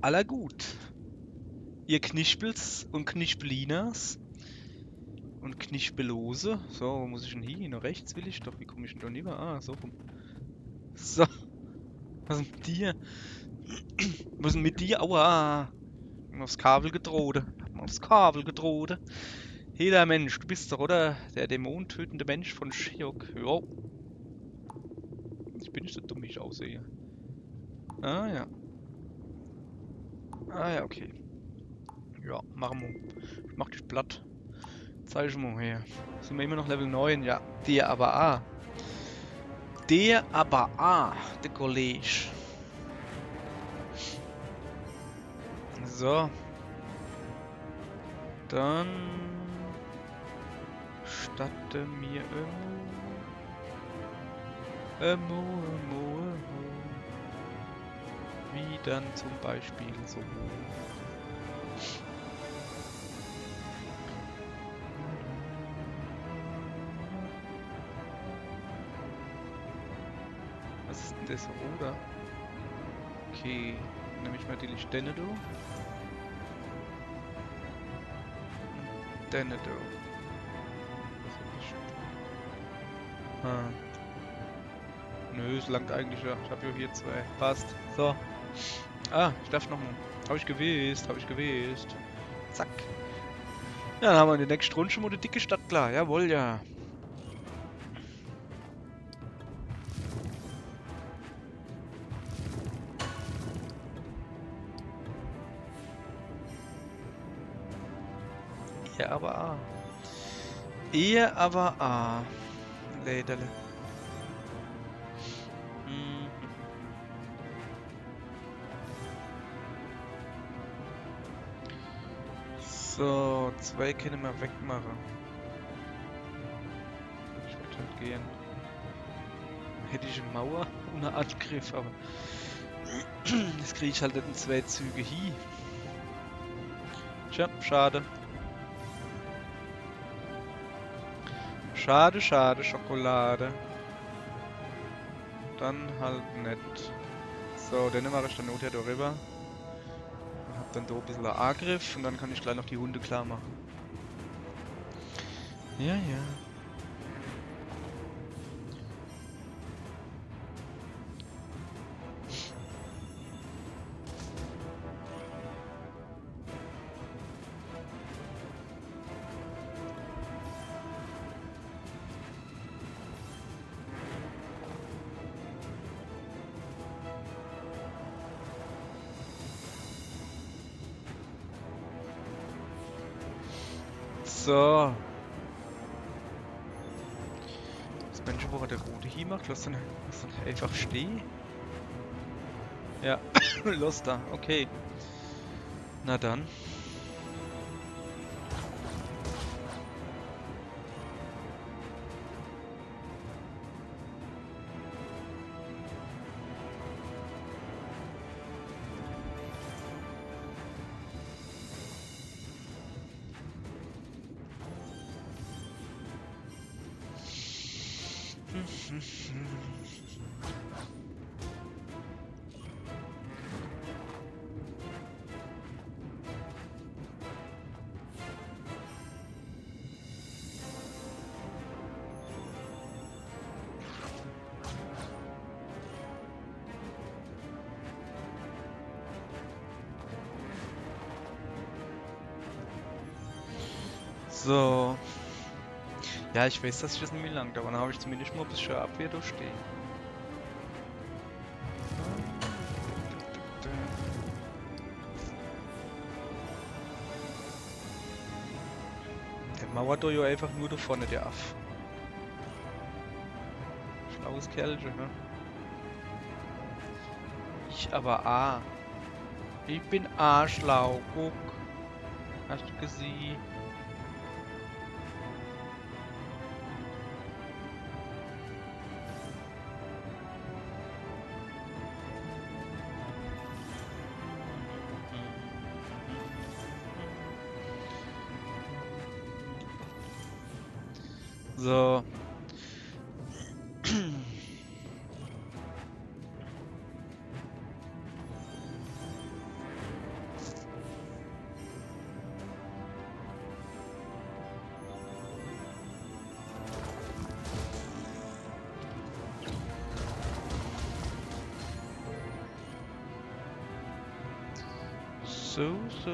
aller gut. Ihr Knispels und Knispelinas und Knispelose. So, wo muss ich denn hin? Nach rechts will ich doch. Wie komme ich denn da rüber? Ah, so rum. So, was ist mit dir? Was ist denn mit dir? Aua! Hab mir aufs Kabel gedroht. Hab mir aufs Kabel gedroht. Hey, der Mensch, du bist doch, oder? Der dämonentötende Mensch von Shiok. Jo. Ich bin nicht so dumm, wie ich aussehe. Ah, ja. Ah, ja, okay. Ja, machen wir. Ich mach dich platt. Zeig mal her. Sind wir immer noch Level 9? Ja. Der aber A. Der aber A. Der Kollege. So. Dann statte mir Emo. Wie dann zum Beispiel so. Was ist denn das, oder? Okay, nehme ich natürlich Denedo. Denedo. Ah. Nö, es langt eigentlich ja. Ich habe ja hier zwei. Passt. So. Ah, ich darf nochmal. Habe ich gewusst. Zack. Ja, dann haben wir in der nächsten Runde schon mal die dicke Stadt klar. Jawohl, ja. Ihr aber A. Ihr aber A. Läderle. Mhm. So, zwei können wir wegmachen. Ich würde halt gehen. Hätte ich eine Mauer und einen Angriff, aber das kriege ich halt nicht in zwei Züge hin. Tja, schade. Schade, Schokolade. Dann halt nicht. So, dann mache ich dann Not hier darüber. Und hab dann da ein bisschen Angriff und dann kann ich gleich noch die Hunde klar machen. Ja, ja. So. Das Menschen, wo er der Rote hier macht, lass dann einfach stehen. Ja, los da, okay. Na dann. So. Ja, ich weiß, dass ich das nicht mehr langt, aber dann habe ich zumindest mal ein bisschen Abwehr da stehen. Der mauert da ja einfach nur da vorne, der Aff. Schlaues Kerlchen, ne? Ich aber A. Ich bin A schlau, guck. Hast du gesehen? So. So. So.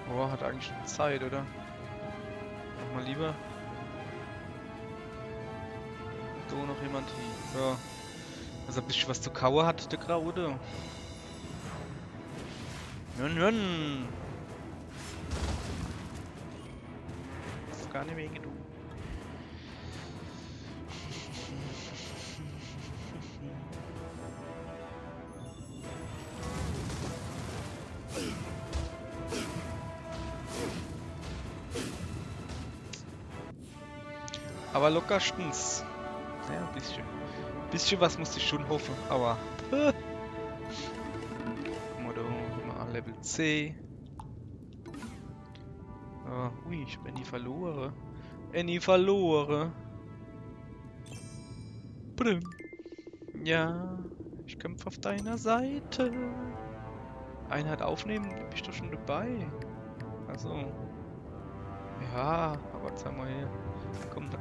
Oh, hat eigentlich schon Zeit, oder? Mach mal lieber. So, noch jemand hin. So. Also ein bisschen was zu kauen hat der Graude. Nun. Das ist gar nicht mehr genug. Aber lockerstens. Ja, ein bisschen. Bisschen was musste ich schon hoffen, aber. Oder mal Level C. Ui, ich bin nie verloren. Nie verloren. Brüm. Ja, ich kämpfe auf deiner Seite. Einheit aufnehmen, bin ich doch schon dabei. Also. Ja, aber zeig mal her. Komm da.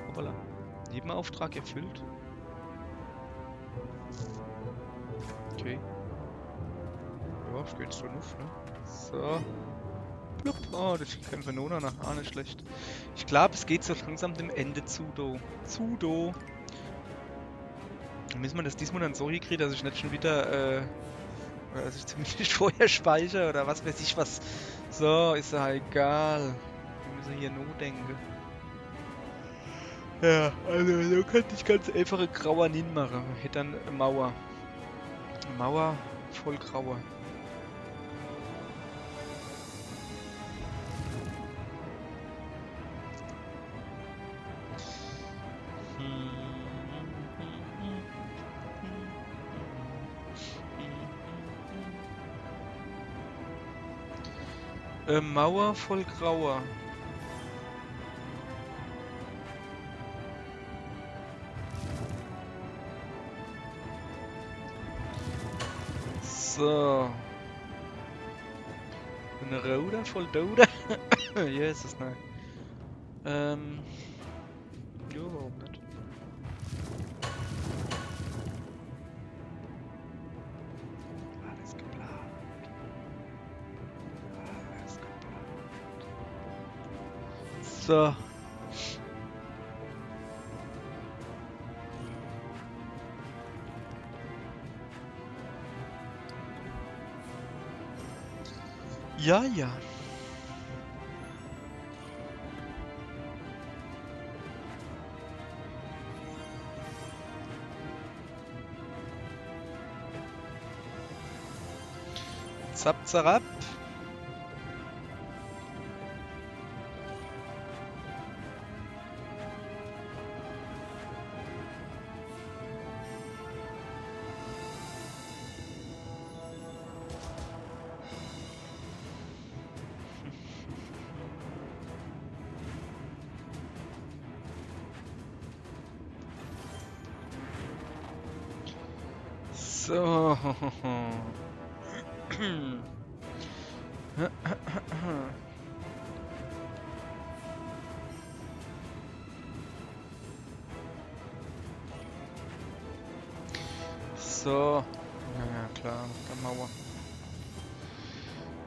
Hoppala. Nebenauftrag erfüllt. Okay. Ja, es geht so nuff, ne? So. Plupp. Oh, das kämpfen wir nur noch. Ah, nicht schlecht. Ich glaube, es geht so langsam dem Ende zu, do. Dann müssen wir das diesmal dann so hinkriegen, dass ich nicht schon wieder, oder dass ich zumindest vorher speichere oder was weiß ich was. So, ist ja egal. Wir müssen hier nur denken. Ja, also so könnte ich ganz einfach einen grauer Nin machen. Hätte dann eine Mauer. Eine Mauer voll grauer. Mauer voll grauer. So. Eine Roder voll Doder. Jesus, nein. Ja, warum nicht? Alles geplant. Alles geplant. So. Ja. Zap, zarab. So. So. Ja, klar, macht der Mauer.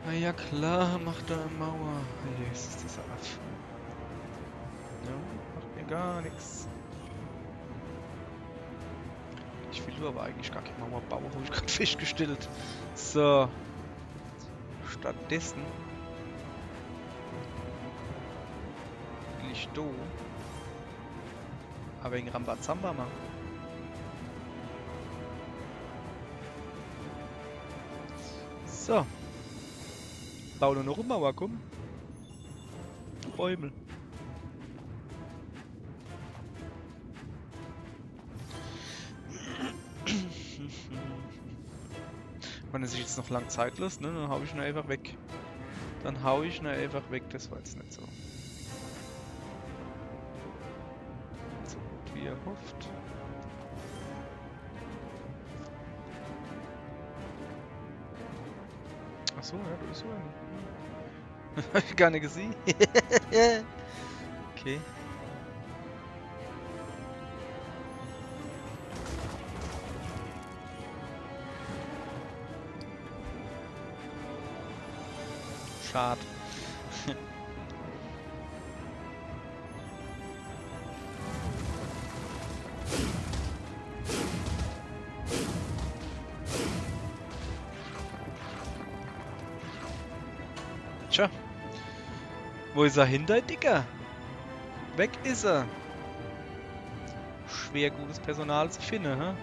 Na ja, klar, macht der Mauer. Jesus, dieser Aff. Ja, macht mir gar nichts. Ich will aber eigentlich gar keine Mauer bauen, habe ich gerade festgestellt. So. Stattdessen will ich do aber wegen Rambazamba machen. So. Bau nur noch eine Mauer, komm. Bäumel. Wenn es sich jetzt noch lang Zeit lässt, ne, dann hau ich ihn einfach weg. Das war jetzt nicht so. So gut wie er hofft. Achso, ja, da ist so eine. Hab ich gar nicht gesehen. Okay. Schade. Tja. Wo ist er hinter, Dicker? Weg ist er. Schwer gutes Personal zu finden, hä?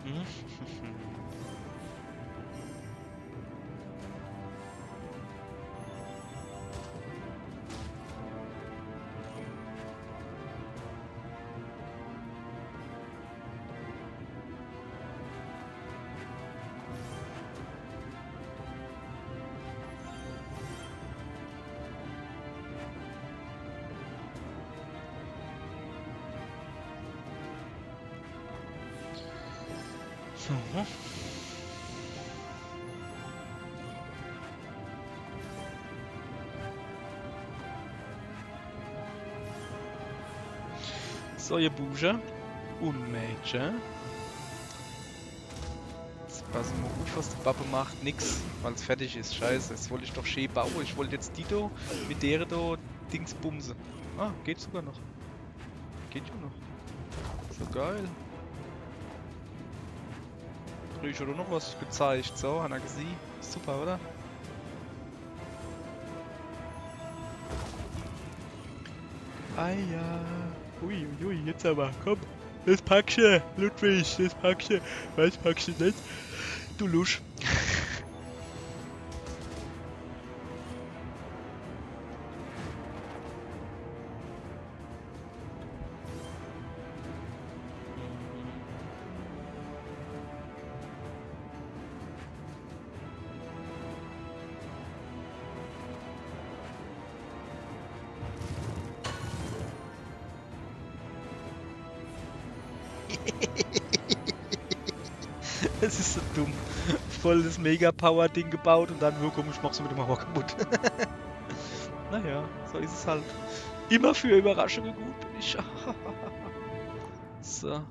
Hm? So. So, ihr Buben und Mädchen. Jetzt passen wir auf, was die Pappe macht. Nix, weil es fertig ist. Scheiße, jetzt wollte ich doch schön bauen. Ich wollte jetzt Dito mit der da Dings bumsen. Ah, geht sogar noch. Geht ja noch. So geil. Ich oder noch was gezeigt. So, hat er gesehen. Super, oder? Ah ja. Ui, ui, jetzt aber. Komm. Das packst du, Ludwig. Das packst du. Was packst du nicht? Du Lusch. Das ist so dumm. Voll das Mega-Power-Ding gebaut und dann, oh komm, ich mach's mit dem Mauer kaputt. Naja, so ist es halt. Immer für Überraschungen gut bin ich. So.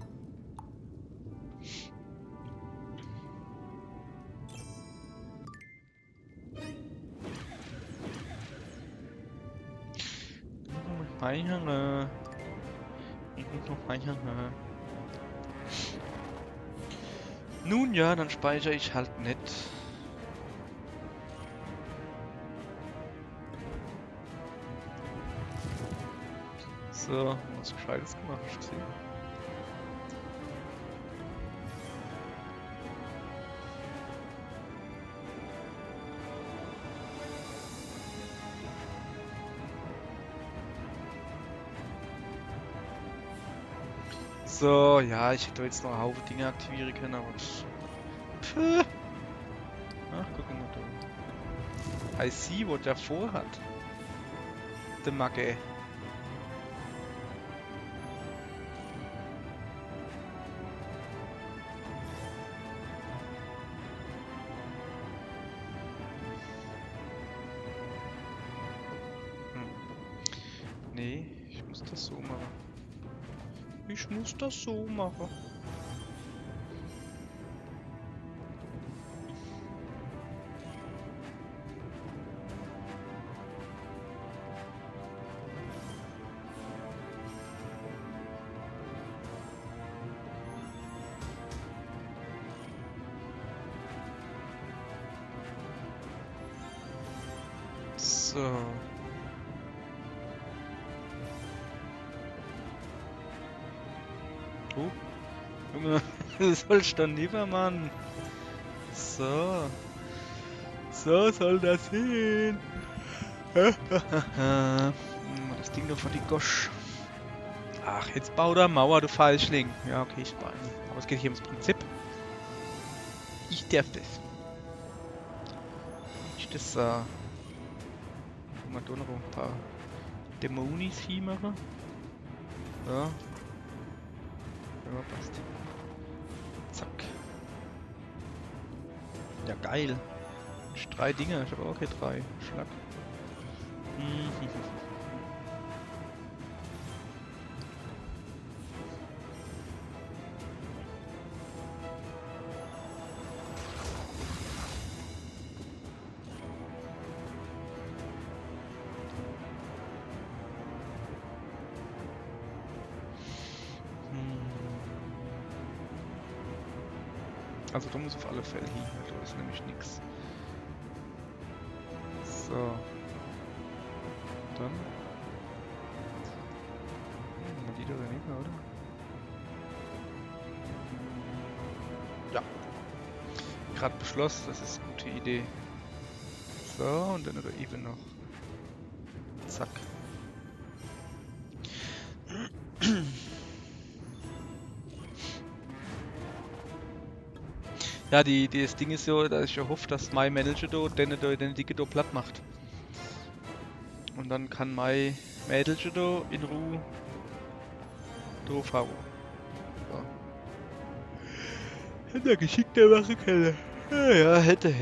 Ich muss noch speichern. Nun ja, dann speichere ich halt nicht. So, was Gescheites gemacht, ich sehe. So, ja, ich hätte jetzt noch einen Haufen Dinge aktivieren können, aber... Puh. Ach, guck mal da. I see, was der vorhat. Der Macke. Nee, ich muss das so machen. Ich muss das so machen. So. Oh. Junge, du sollst doch lieber, Mann. So. So soll das hin. Das Ding da vor die Gosch. Ach, jetzt bau da Mauer, du Falschling. Ja, okay, ich baue. Aber es geht hier ums Prinzip. Ich darf das. das sah. Kann man da noch ein paar Dämonis hinmachen? Ja. Ja, passt. Zack. Ja, geil. 3 Dinger, ich habe auch hier 3. Schlag. Also da muss auf alle Fälle hin, da ist nämlich nichts. So. Dann. Man die da nicht mehr, oder? Ja. Gerade beschlossen, das ist eine gute Idee. So, und dann oder eben noch. Zack. Ja, das Ding ist so, dass ich hoffe, dass mein Manager den Dicke da platt macht. Und dann kann mein Manager da in Ruhe da fahren. So. Hätte er geschickter machen können. Ja, hätte.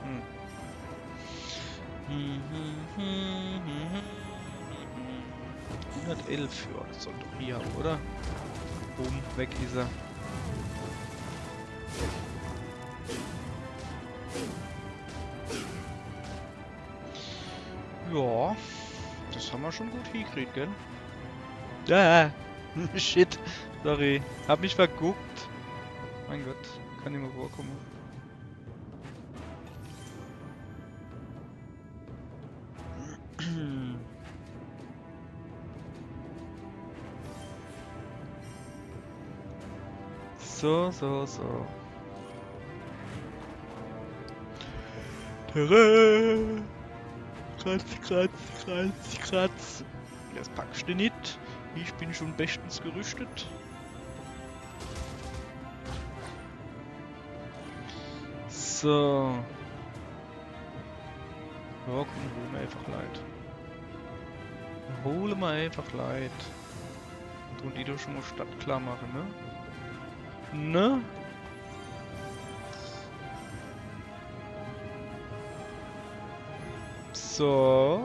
Hm. 111, ja, das soll doch hier haben, oder? Boom, weg ist er. Ja, das haben wir schon gut hingekriegt, gell? Ja, shit, sorry, hab mich verguckt. Mein Gott, kann nicht mehr vorkommen. So. Tada! Kratz. Das packst du nicht. Ich bin schon bestens gerüstet. So. Ja, komm, holen wir einfach Leid. Holen wir einfach Leid. Und die doch schon mal Stadt klar machen, ne? Ne? So.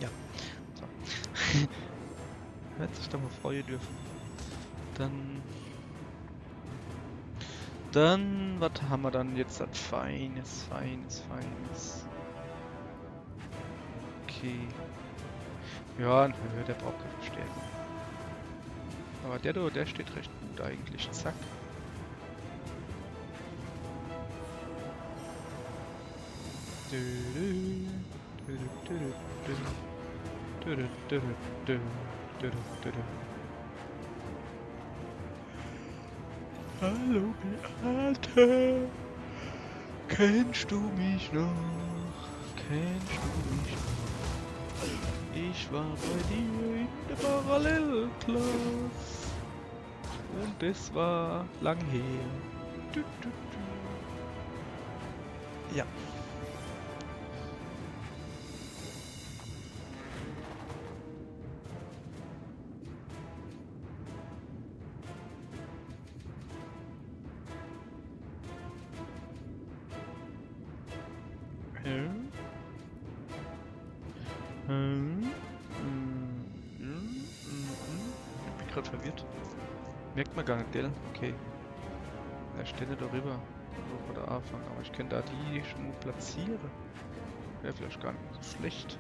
Ja. So. Hätte sich doch mal freuen dürfen. Dann, was haben wir dann jetzt? Das Feines. Okay. Ja, nö, der braucht keine Verstärkung. Aber der steht recht gut eigentlich. Zack. Hallo, Beate. Kennst du mich noch? Ich war bei dir in der Parallelklasse. Und es war lang her. Ja. Ich bin gerade verwirrt. Merkt man gar nicht, gell? Okay. Er steht da rüber. Oder anfangen. Aber ich kann da die schon mal platzieren. Wäre vielleicht gar nicht so schlecht.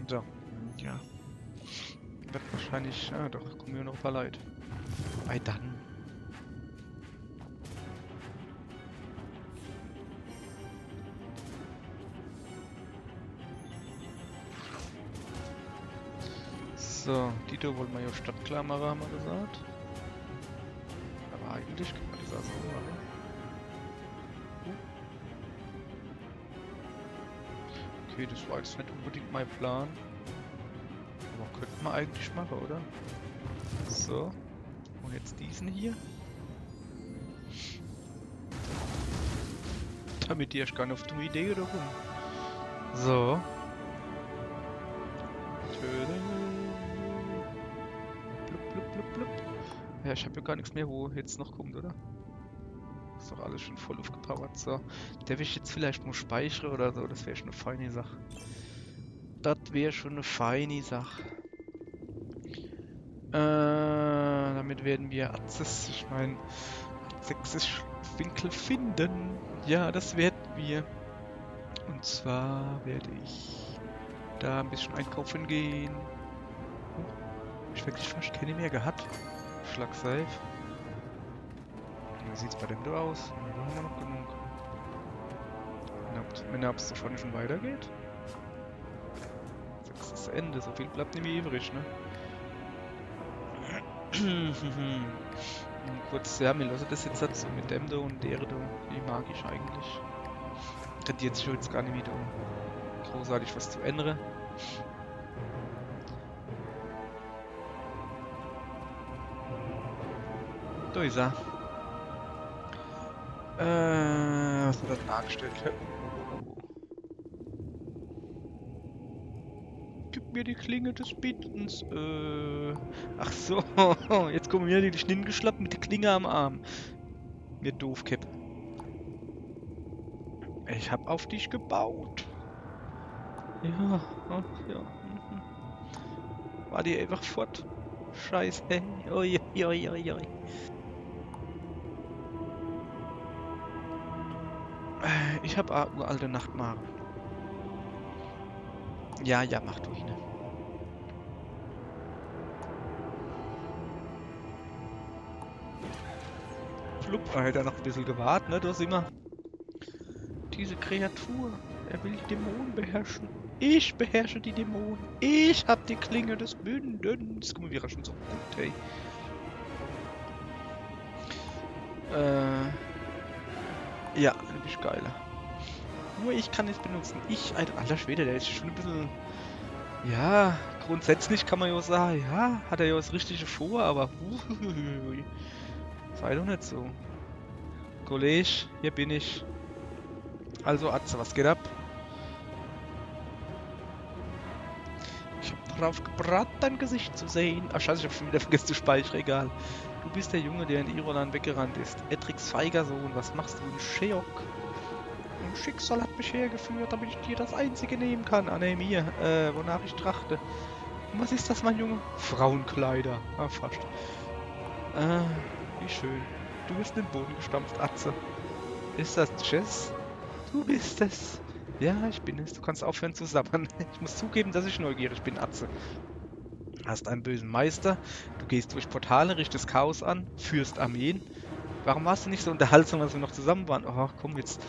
So. Ja. Wird wahrscheinlich. Ah, doch, kommen mir noch ein paar Leute. Ei dann. So, Dito wollen wir ja stadtklar machen, haben wir gesagt. Aber eigentlich kann man das auch so machen. Okay, das war jetzt nicht unbedingt mein Plan. Aber könnte man eigentlich machen, oder? So. Und jetzt diesen hier. Damit die erst gar nicht auf die Idee oder rum. So. Blub, blub, blub, blub. Ja, ich habe ja gar nichts mehr, wo jetzt noch kommt, oder? Ist doch alles schon voll aufgepowert. So. Darf ich jetzt vielleicht mal speichern oder so? Das wäre schon eine feine Sache. Das wäre schon eine feine Sache. Damit werden wir Atzes, ich meine, sächsisch Winkel finden. Ja, das werden wir. Und zwar werde ich da ein bisschen einkaufen gehen. Ich wirklich fast keine mehr gehabt. Schlag safe. Wie sieht's bei dem da aus? Da haben wir noch genug. Wenn ab es schon weitergeht. Das ist das Ende, so viel bleibt nicht mehr übrig, ne? Kurz, ja, wir lassen das jetzt halt so mit dem da und der da. Die mag ich eigentlich. Tendiert sich jetzt gar nicht wieder großartig was zu ändern. Da ist er. Was hat er denn nachgestellt? Gib mir die Klinge des Bittens. Ach so, jetzt kommen wir die Schninnen geschlappt mit der Klinge am Arm. Mir Doofkäpp. Ich hab auf dich gebaut. Ja, ach ja. War die einfach fort. Scheiße. Oi, oi, oi, oi. Ich hab uralte Nachtmare. Ja, ja, mach du ihn. Flupp, Alter, noch ein bisschen gewartet, ne? Da sind wir. Diese Kreatur. Er will die Dämonen beherrschen. Ich beherrsche die Dämonen. Ich hab die Klinge des Bündens. Guck mal, wie er schon so gut, ey. Ja, ein bisschen geiler. Nur ich kann es benutzen. Alter Schwede, der ist schon ein bisschen... Ja, grundsätzlich kann man ja sagen, ja, hat er ja das Richtige vor, aber... Sei doch nicht so. Kollege, hier bin ich. Also Atze, was geht ab? Ich hab drauf gebraten, dein Gesicht zu sehen. Ach scheiße, ich hab schon wieder vergessen zu speichern, egal. Du bist der Junge, der in Irolan weggerannt ist. Etrix feiger Sohn, was machst du in Sheok? Ein Schicksal hat mich hergeführt, damit ich dir das Einzige nehmen kann. Ah ne, mir, wonach ich trachte. Und was ist das, mein Junge? Frauenkleider. Ah, fast. Wie schön. Du bist in den Boden gestampft, Atze. Ist das Jess? Du bist es. Ja, ich bin es. Du kannst aufhören zu sabbern. Ich muss zugeben, dass ich neugierig bin, Atze. Hast einen bösen Meister, du gehst durch Portale, richtest Chaos an, führst Armeen. Warum warst du nicht so unterhaltsam, als wir noch zusammen waren? Oh, komm jetzt.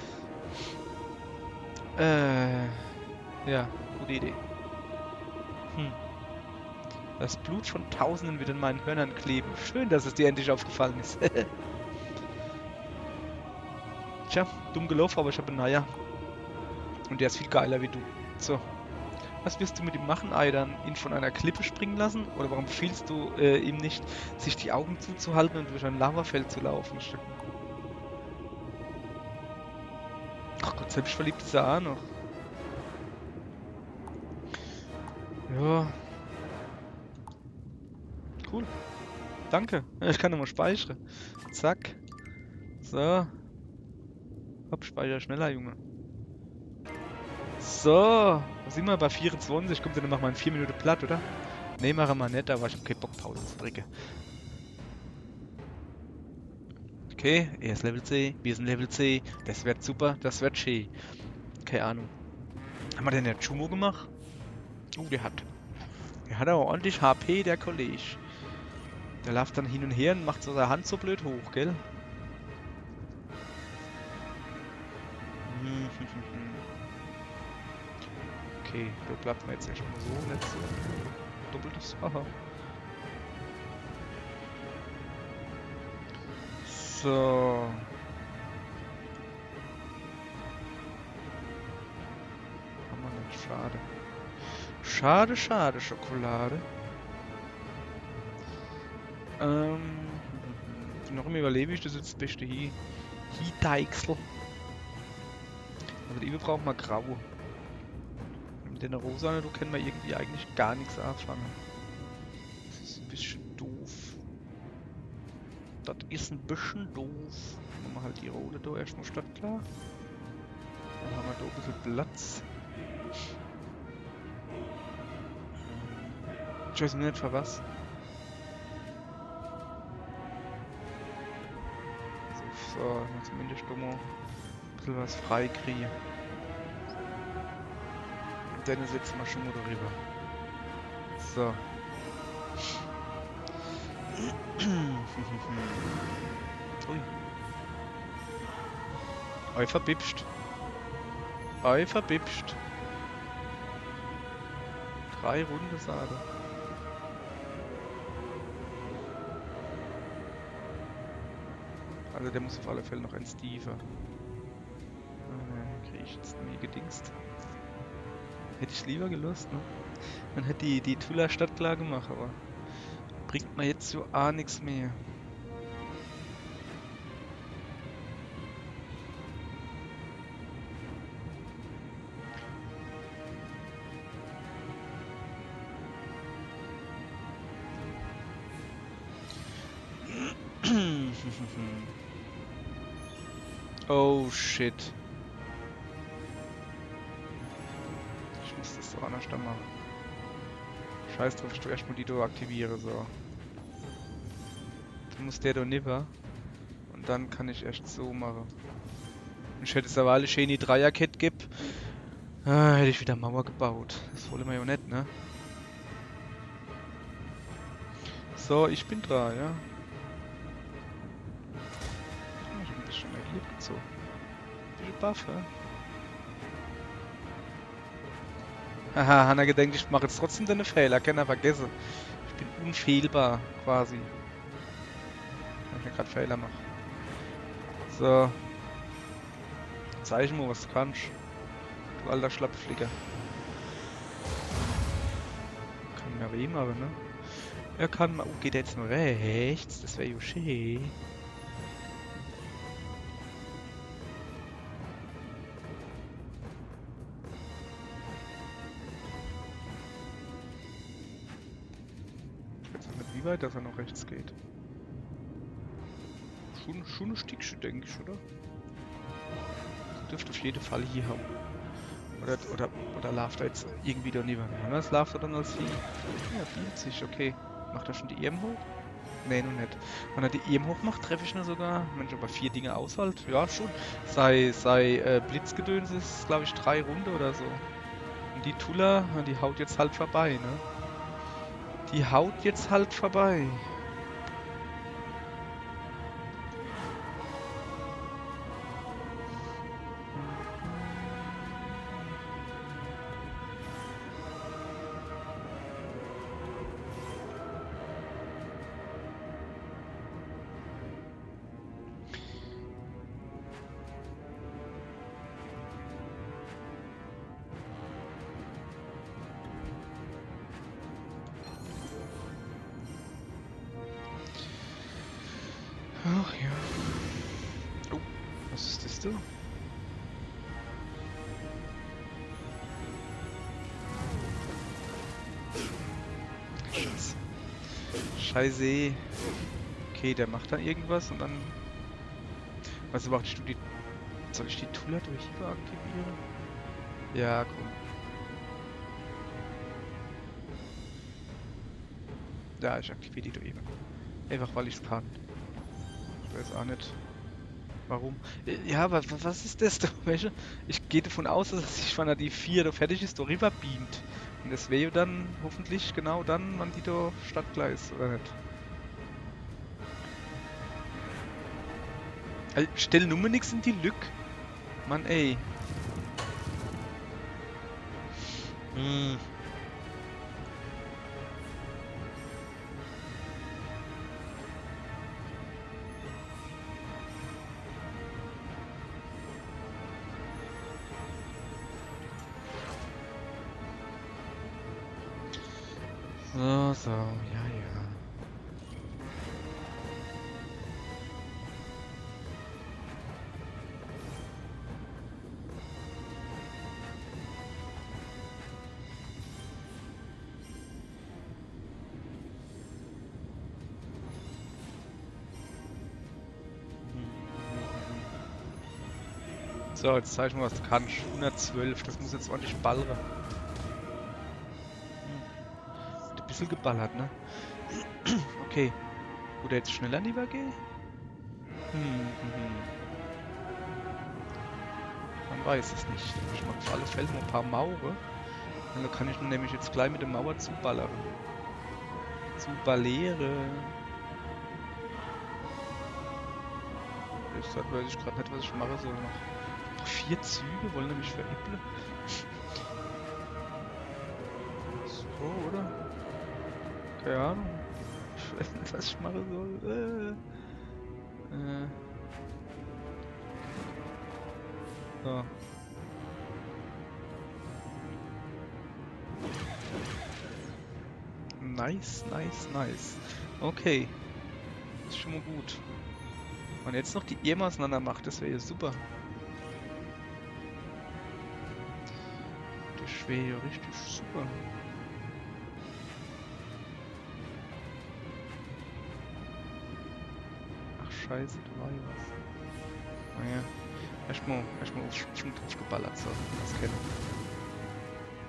Ja, gute Idee. Das Blut von Tausenden wird in meinen Hörnern kleben. Schön, dass es dir endlich aufgefallen ist. Tja, dumm gelaufen, aber ich habe einen Naja. Und der ist viel geiler wie du. So. Was wirst du mit ihm machen, Aidan? Ihn von einer Klippe springen lassen? Oder warum befiehlst du ihm nicht, sich die Augen zuzuhalten und durch ein Lavafeld zu laufen? Ach Gott, selbstverliebt ist er auch noch. Ja. Cool. Danke. Ich kann nochmal speichern. Zack. So. Hopp, speicher schneller, Junge. So. Da sind wir bei 24. Kommt dann machen wir in 4 Minuten platt, oder? Ne, machen wir nicht, aber ich hab keinen Bock, Pause zu drücken. Okay, er ist Level C, wir sind Level C. Das wird super, das wird schön. Keine Ahnung. Haben wir denn der Chumo gemacht? Der hat. Der hat aber ordentlich HP, der Kollege. Der läuft dann hin und her und macht so seine Hand so blöd hoch, gell? Okay, da bleibt man jetzt erstmal so, nicht so. Doppeltes. Haha. So. Haben wir nicht. Schade. Schade, schade, Schokolade. Noch immer überlebe ich, das ist jetzt das beste Hi-Deichsel. Also die brauchen wir grau. Mit den rosa, du können wir irgendwie eigentlich gar nichts anfangen. Das ist ein bisschen doof. Das ist ein bisschen doof. Machen wir halt die rote da erstmal startklar. Dann haben wir da ein bisschen Platz. Ich weiß nicht für was. So, zumindest mal ein bisschen was frei kriegen. Und dann setzen wir schon mal darüber. So. Ui. Ei verbipscht. Ei verbipscht. 3 Runde Sade. Also der muss auf alle Fälle noch ein Stiefer. Kriege ich jetzt nie gedingst. Hätte ich lieber gelöst, ne? Man hätte die Tula stadtklar gemacht, aber bringt mir jetzt so auch nichts mehr. Oh shit. Ich muss das so anders dann machen. Scheiß drauf, ich tu erstmal die da aktiviere, so. Dann muss der da nipper. Und dann kann ich erst so machen. Ich hätte es aber alle schöne Dreierkette gibt. Hätte ich wieder Mauer gebaut. Das wollen wir ja nicht, ne? So, ich bin dran, ja. Ich hab ein bisschen erlebt gezogen. Ein bisschen Buff, ja? Haha, Hanna gedenkt, ich mache jetzt trotzdem deine Fehler, kann er vergessen. Ich bin unfehlbar, quasi. Wenn ich mir gerade Fehler mache. So. Zeig mir, was du kannst. Du alter Schlappflicker. Kann mir weh machen, ne? Er kann mal. Oh, geht er jetzt nur rechts? Das wäre ja schön. Ich weiß nicht, wie weit dass er noch rechts geht. Schon ein Stückchen, denke ich, oder? Dürfte auf jeden Fall hier haben. Oder läuft er jetzt irgendwie daneben? Ja, das läuft er dann als Vieh. Ja, 40, okay. Macht er schon die EM hoch? Nee, noch nicht. Wenn er die EM hoch macht, treffe ich ihn sogar. Mensch, aber 4 Dinge aushalt. Ja, schon. Sei Blitzgedöns ist, glaube ich, 3 Runde oder so. Und die Tula, die haut jetzt halt vorbei, ne? Die haut jetzt halt vorbei. Ach ja. Oh, was ist das da? Scheiße. Scheiße. Okay, der macht dann irgendwas und dann... Was macht du die... Soll ich die Tula durch hier aktivieren? Ja, komm. Ja, ich aktiviere die durch eben. Einfach weil ich es kann. Ich weiß auch nicht. Warum? Ja, aber was ist das da? Welche? Ich gehe davon aus, dass sich, wenn er die 4 da fertig ist, da rüber beamt. Und das wäre ja dann hoffentlich genau dann, wann die da startklar ist, oder nicht? Stell nur nix in die Lücke. Mann, ey. So, ja, ja. So, jetzt zeig ich mal, was du kannst. 112, das muss jetzt ordentlich ballern. Hat ein bisschen geballert, ne? Okay. Oder jetzt schneller lieber gehen? Man weiß es nicht. Ich mache auf alle Fälle noch ein paar Mauern. Und dann kann ich nämlich jetzt gleich mit der Mauer zuballern. Zuballere. Deshalb weiß ich gerade nicht, was ich machen soll noch. 4 Züge wollen nämlich veräppeln. So, oder? Keine Ahnung. Ich weiß nicht, was ich machen soll. So. Nice, nice, nice. Okay. Das ist schon mal gut. Und jetzt noch die Irma auseinander macht, das wäre ja super. Das wäre ja richtig super. Ach scheiße, da war ja was. Naja. Erstmal auf Stumpf geballert, so. Das kennen.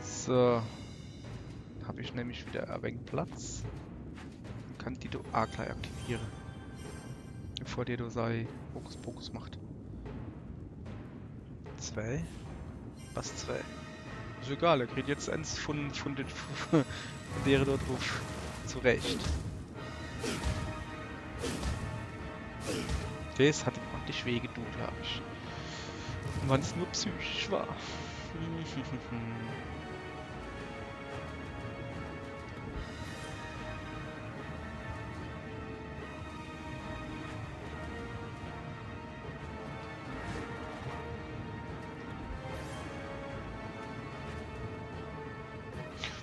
So. Habe ich nämlich wieder ein wenig Platz. Kann die do gleich aktivieren. Bevor der da sei Hokuspokus macht. 2. Was 2? Ist egal, er kriegt jetzt eins von der dort drauf zurecht. Das hat ihm ordentlich wehgetan, glaube ich. Und wenn es nur psychisch war.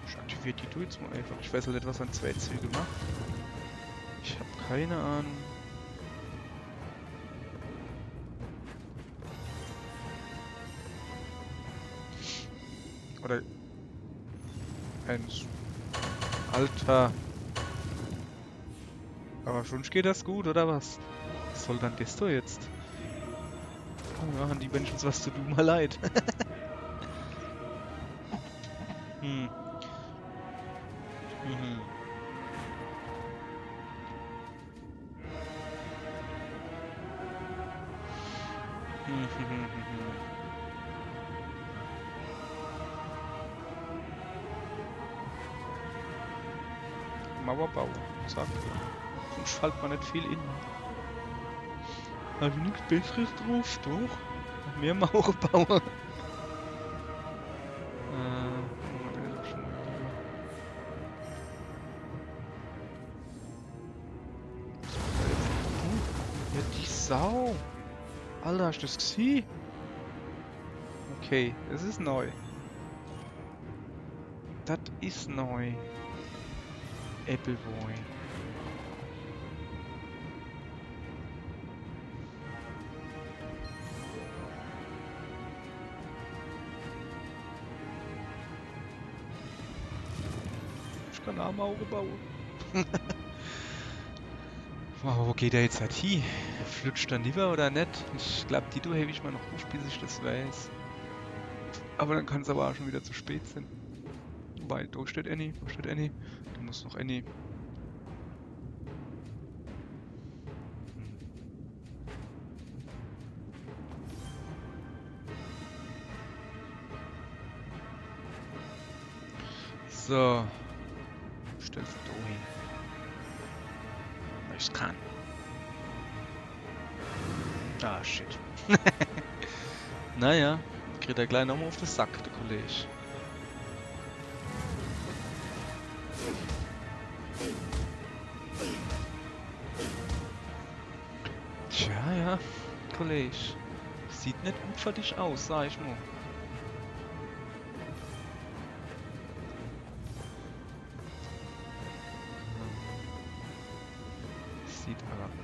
Ich aktiviere die jetzt mal einfach. Ich weiß halt nicht, was an 2 Züge macht. Ich habe keine Ahnung. Oder eins. Alter. Aber schon geht das gut, oder was? Was soll dann das da jetzt? Oh, machen die Menschen was zu tun, mal leid. hm. Mhm. Mauerbau, zack. Sonst fällt man nicht viel in. Habe ich nichts Besseres drauf, doch? Noch mehr Mauerbauer. Der ist schon mal lieber. Was macht er jetzt? Ja, die Sau! Alter, hast du das gesehen? Okay, das ist neu. Das ist neu. Appleboy. Ich kann auch Mauer bauen. Wow, wo geht er jetzt halt hin? Flutscht er lieber oder nicht? Ich glaube, die hebe ich mal noch auf, bis ich das weiß. Aber dann kann es aber auch schon wieder zu spät sein. Weil da steht Annie, da steht Annie. Da muss noch Annie. So. Stellst du da hin. Weil ich kann. Ah, shit. Naja, kriegt er gleich nochmal auf den Sack, der Kollege. Tja, ja, Kollege. Sieht nicht gut für dich aus, sag ich mal.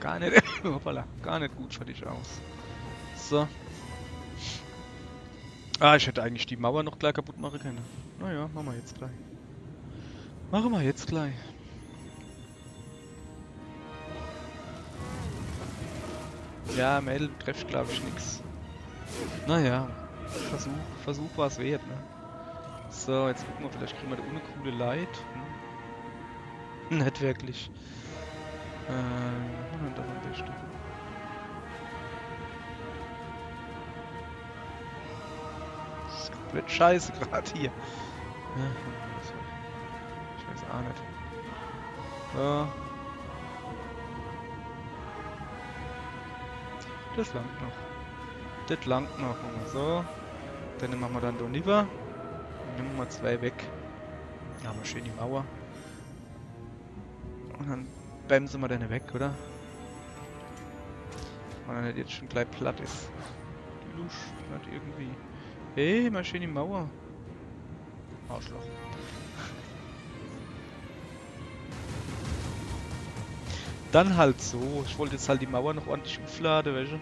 gar nicht, hoppala, gar nicht gut für dich aus. So. Ah, ich hätte eigentlich die Mauer noch gleich kaputt machen können. Naja, machen wir jetzt gleich. Machen wir jetzt gleich. Ja, Mädel trefft glaube ich nix. Naja, Versuch war es wert, ne? So, jetzt gucken wir, vielleicht kriegen wir da ohne coole Light. Nicht wirklich. Was machen wir denn da am besten? Das wird scheiße gerade hier. Ja, ich weiß auch nicht. So. Das langt noch. Das langt noch. Machen wir so. Dann machen wir dann da rüber. Nehmen wir 2 weg. Dann haben wir schön die Mauer. Und dann bremsen wir dann weg, oder? Und dann nicht jetzt schon gleich platt ist. Die Lusch, nicht irgendwie. Hey, mal schön die Mauer. Arschloch. Dann halt so. Ich wollte jetzt halt die Mauer noch ordentlich aufladen, weißt du?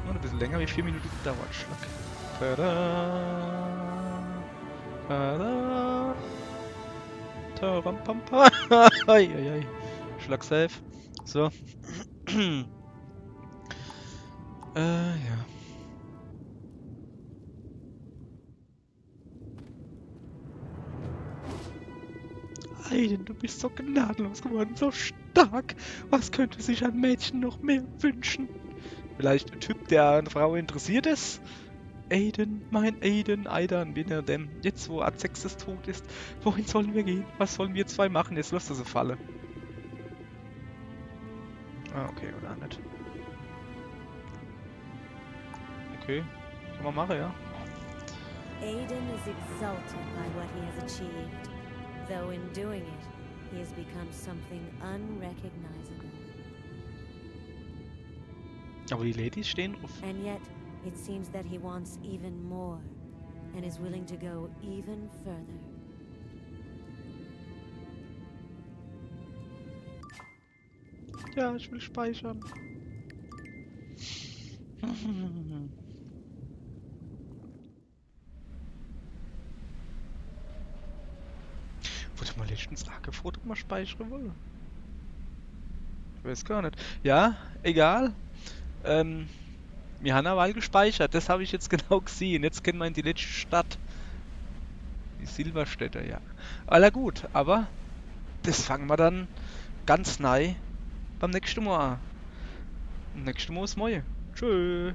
Noch ein bisschen länger wie 4 Minuten gedauert. Schlag. Tada! Tada! Tarampampa! Eieiei. Schlag safe. So. Ja. Aiden, du bist so gnadenlos geworden, so stark. Was könnte sich ein Mädchen noch mehr wünschen? Vielleicht ein Typ, der eine Frau interessiert ist? Aiden, mein Aiden, Aidan, bin er denn? Jetzt, wo Azexes tot ist, wohin sollen wir gehen? Was sollen wir zwei machen? Jetzt lässt er so Falle. Ah, okay, oder nicht? Okay, kann man machen, ja. Aiden is exalted by what he has achieved, though in doing it, he has become something unrecognizable. Aber die Ladies stehen drauf. And yet, it seems that he wants even more, and is willing to go even further. Ja, ich will speichern. Wurde mal letztens angefragt, ob man speichern will. Ich weiß gar nicht. Ja, egal. Wir haben mal gespeichert, das habe ich jetzt genau gesehen. Jetzt kennen wir in die letzte Stadt. Die Silberstädter, ja. Aller gut, aber das fangen wir dann ganz neu beim nächsten Mal an. Nächstes Mal ist Moje. Tschö.